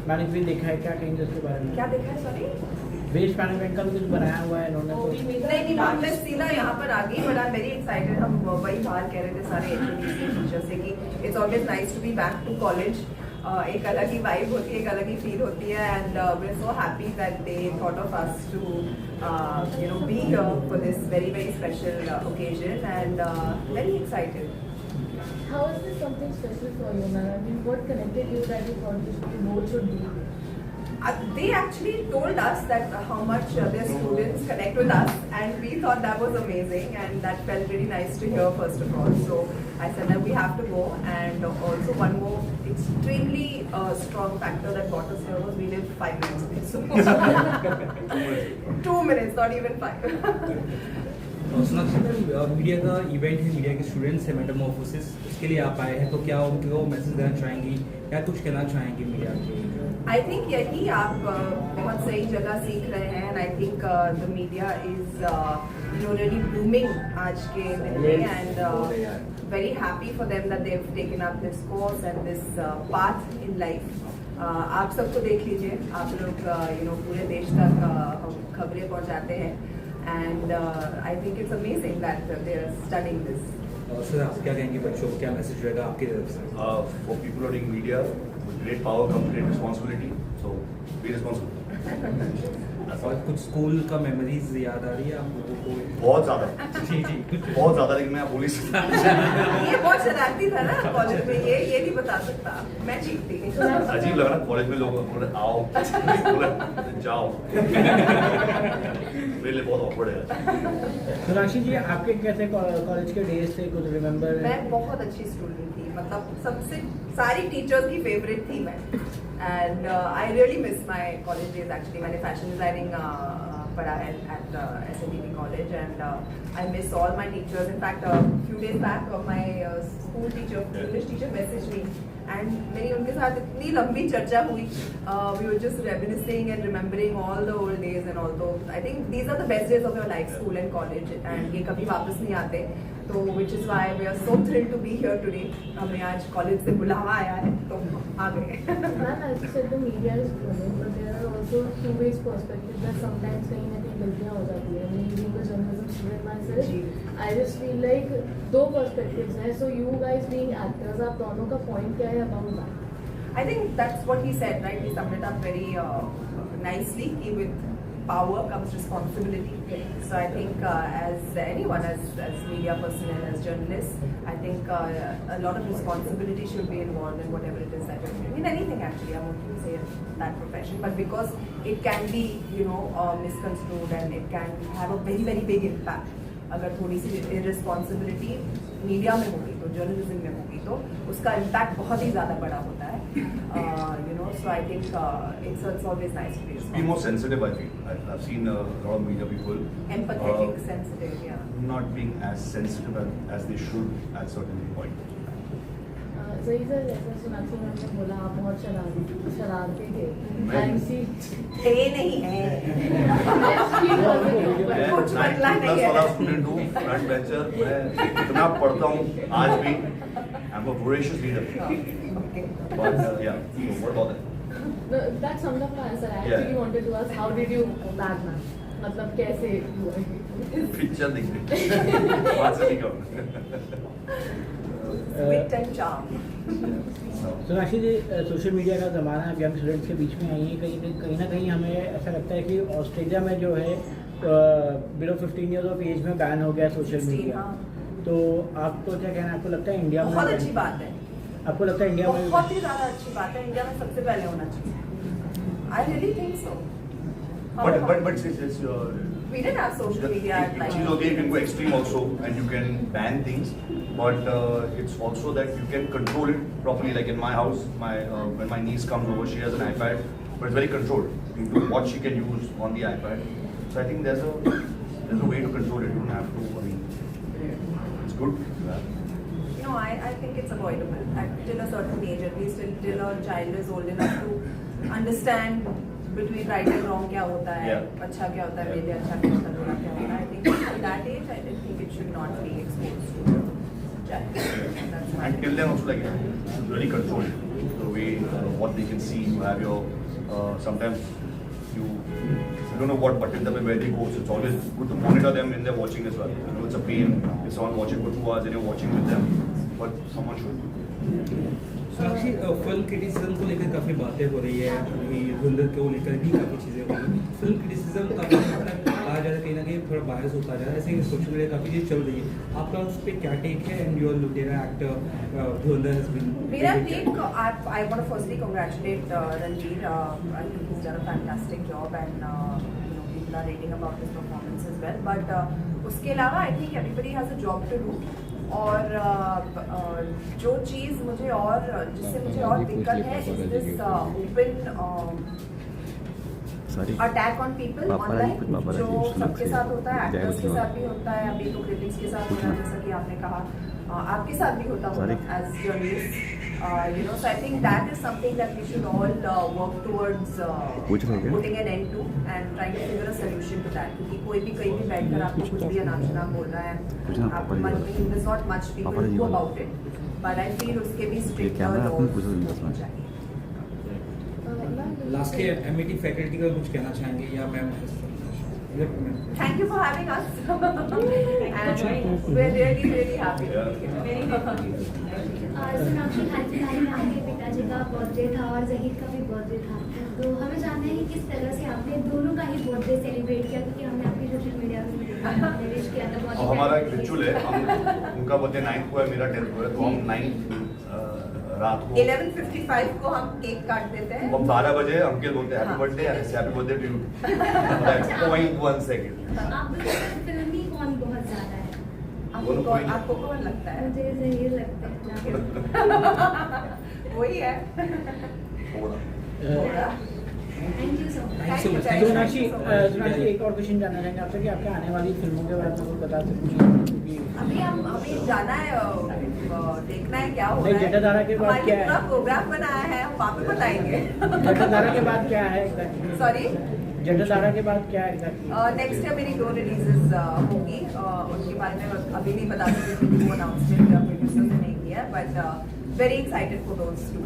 Management देखा है, क्या कहेंगे उसके बारे में? क्या देखा है? सॉरी, वेस्ट मैनेजमेंट का भी कुछ बनाया हुआ है इन्होंने तो? नहीं, मैं सीधा यहाँ पर आ गई, but I am very excited. हम वही बाहर कह रहे थे सारे टीचर्स से कि it's always nice to be back to college. एक अलग ही वाइब होती है, एक अलग ही फील होती है, and we are so happy that they thought of us to be here for this very very special occasion, and very excited. How is this something special for you, ma'am? I mean, what connected you that you thought this role should be? They actually told us that how much their students connect with us, and we thought that was amazing, and that felt really nice to hear first of all. So I said that we have to go, and also one more extremely strong factor that got us here was we lived 5 minutes away. So 2 minutes, not even 5. Media का event है, media के students हैं, Metamorphosis, उसके लिए आप आए हैं, तो क्या उनको मैसेज देना चाहेंगी, क्या कुछ कहना चाहेंगी मीडिया के? आई थिंक यही आप बहुत सही जगह सीख रहे हैं, and I think the media is really booming आज के दिन में, and very happy for them that they have taken up this course and this path in life. आप सबको देख लीजिए, आप लोग पूरे देश तक खबरें पहुंचाते हैं, and I think it's amazing that they are studying this. Sir, आप क्या कहेंगे बच्चों को, क्या मैसेज रहेगा आपकी तरफ से? For people running media, with great power comes great responsibility. So be responsible. और कुछ स्कूल का मेमोरीज याद आ रही है आप लोगों को? बहुत ज़्यादा। जी जी, बहुत ज़्यादा, लेकिन मैं बोल ही सकता। ये बहुत शरारती था ना कॉलेज में, ये नहीं बता सकता, मैं चीख थी। अजीब लगा ना कॉलेज में लोग बोले आओ, बोले जाओ। मेरे लिए बहुत awkward है। सोनाक्षी जी, आपके कैसे कॉलेज के डेज थे, कुछ रिमेम्बर? मैं बहुत अच्छी स्टूडेंट थी, मतलब सबसे सारी टीचर्स की फेवरेट थी मैं, and I really miss my college days. Actually मैंने फैशन डिजाइनिंग पढ़ा है at SNDP college, and I miss all my teachers. In fact few days back my school teacher, English teacher message me, and मेरी उनके साथ इतनी लंबी चर्चा हुई। We were just reminiscing and remembering all the old days and all. तो I think these are the best days of your life, school and college, and ये कभी वापस नहीं आते। तो which is why we are so thrilled to be here today. हमें आज college से बुलावा आया है, तो आ गए। Ma'am, as you said, the media is booming, but there are also two ways perspectives that sometimes कहीं ना कहीं गलतियाँ हो जाती है। Me being a journalism student myself, I just feel like दो perspectives हैं, so you guys being actors, आप दोनों का point क्या है about that? I think that's what he said, right? He summed it up very nicely. With power comes responsibility. So I think as anyone, as media personnel, as journalists, I think a lot of responsibility should be involved in whatever it is that you're doing. In anything actually, I won't even say that profession, but because it can be, misconstrued and it can have a very, very big impact. अगर थोड़ी सी irresponsibility media में होगी तो journalism में होगी तो उसका impact बहुत ही ज़्यादा बड़ा होता है। So I think it's always nice to be Be more sensitive, I feel. I've seen a lot of media people empathetic, sensitive, yeah. not being as sensitive as they should at certain point. सही sir, जैसे Sonakshi ma'am ने बोला आप बहुत शरारती थे। मैं- थे नहीं है। कुछ बदला नहीं है। वाला स्टूडेंट हूँ, फ्रंट बेंचर। मैं इतना पढ़ता हूँ आज भी। I'm a voracious reader. Okay. But yeah, so what about that? No, that summed up my answer. I Yeah. actually wanted to ask, how did you bag man? मतलब कैसे हुआ? पिक्चर देखते वहाँ से निकल। Wit and charm. Sonakshi ji, social media का ज़माना है, यंग स्टूडेंट्स के बीच में आई है, कहीं ना कहीं हमें ऐसा लगता है कि ऑस्ट्रेलिया में जो है बिलो 15 ईयर्स ऑफ एज में बैन हो गया सोशल 16, मीडिया। हाँ। तो आपको क्या कहना है, आपको लगता है इंडिया में बहुत अच्छी बात है, आपको लगता है इंडिया में बहुत ही ज़्यादा अच्छी बात है। इंडिया में सबसे पहले होना चाहिए। I really think so. But it's We didn't have social media at like. चीज़ होती है, you can go extreme also and you can ban things, but it's also that you can control it properly. Like in my house, when my niece comes over, she has an iPad, but it's very controlled. You know what she can use on the iPad. So I think there's a way to control it. You don't have to. I mean, it's good. No, I think it's avoidable. Till a certain age, at least till a child is old enough to understand between right and wrong क्या होता है, अच्छा क्या होता है, मेरे अच्छा क्या होता है, बुरा क्या होता है. I think at that age, I think it should not be exposed to child. That's my And till then also like really control it. The way what they can see, you have your sometimes you don't know what button where they go. So it's always good to monitor them when they're watching as well. I know it's a pain if someone watching for 2 hours and you're watching with them, but someone should. Sakshi film criticism को लेकर काफ़ी बातें हो रही है, अभी धुंधर को लेकर भी काफ़ी चीज़ें हो रही हैं। फिल्म क्रिटिसिज्म काफ़ी कहा जा रहा है, कहीं ना कहीं थोड़ा बायस होता जा रहा है, ऐसे ही सोशल मीडिया काफ़ी चीज़ चल रही है, आपका उस पर क्या टेक है? एंड योर लुटेरा एक्टर धुंधर हैज बीन मेरा take, I want to firstly congratulate Ranveer. I think he's done a fantastic job and people are rating about his performance as well. But उसके अलावा I think everybody has a job to do. और जो चीज़ मुझे और जिससे मुझे और दिक्कत है is this open attack on people online, जो सबके साथ होता है, एक्टर्स के साथ भी होता है, अभी तो क्रिटिक्स के साथ होता है, जैसा कि आपने कहा, आपके साथ भी होता होगा as journalist, so I think that is something that we should all work towards putting an end to and trying to figure a solution to that. क्योंकि कोई भी कहीं भी बैठकर आपको कुछ भी अनाप शनाप बोल रहा है, आपको मन में there's not much people do about it, but I feel उसके भी strict laws होने चाहिए. लास्टली एमईटी फैकल्टी का कुछ कहना चाहेंगे या ma'am? Thank you for having us. And we're really happy to be here. Sonakshi, हाल फिलहाल में आपके पिताजी का बर्थडे था और जहीर का भी बर्थडे था, तो हमें जानना है कि किस तरह से आपने दोनों का ही बर्थडे सेलिब्रेट किया, क्योंकि हमने आपकी सोशल मीडिया में विश किया था। बहुत हमारा एक रिचुअल है, हम उनका बर्थडे 9 को है, मेरा 10 को है, तो हम 9 रात को 11:55 को हम केक काट देते हैं। वो 12 बजे अंकल बोलते हैं happy birthday, happy birthday to you. Point 1 second. आप फिल्मी कौन बहुत ज्यादा है? आपको कौन लगता है? मुझे जहीर लगता है। वही है। Thank you so much. Sonakshi, एक और क्वेश्चन जानना चाहेंगे आपसे कि आपके आने वाली फिल्मों के बारे में बता सकते अभी जाना है, देखना है क्या हो रहा है। जटाधारा के बाद क्या है? पूरा प्रोग्राम बनाया है, हम वहाँ पे बताएंगे। जटाधारा के बाद क्या है? सॉरी, जटाधारा के बाद क्या है? नेक्स्ट ईयर मेरी 2 रिलीजेस होगी, उनके बारे में अभी नहीं बता सकती क्योंकि वो अनाउंसमेंट प्रोड्यूसर ने नहीं किया, but very excited for those two.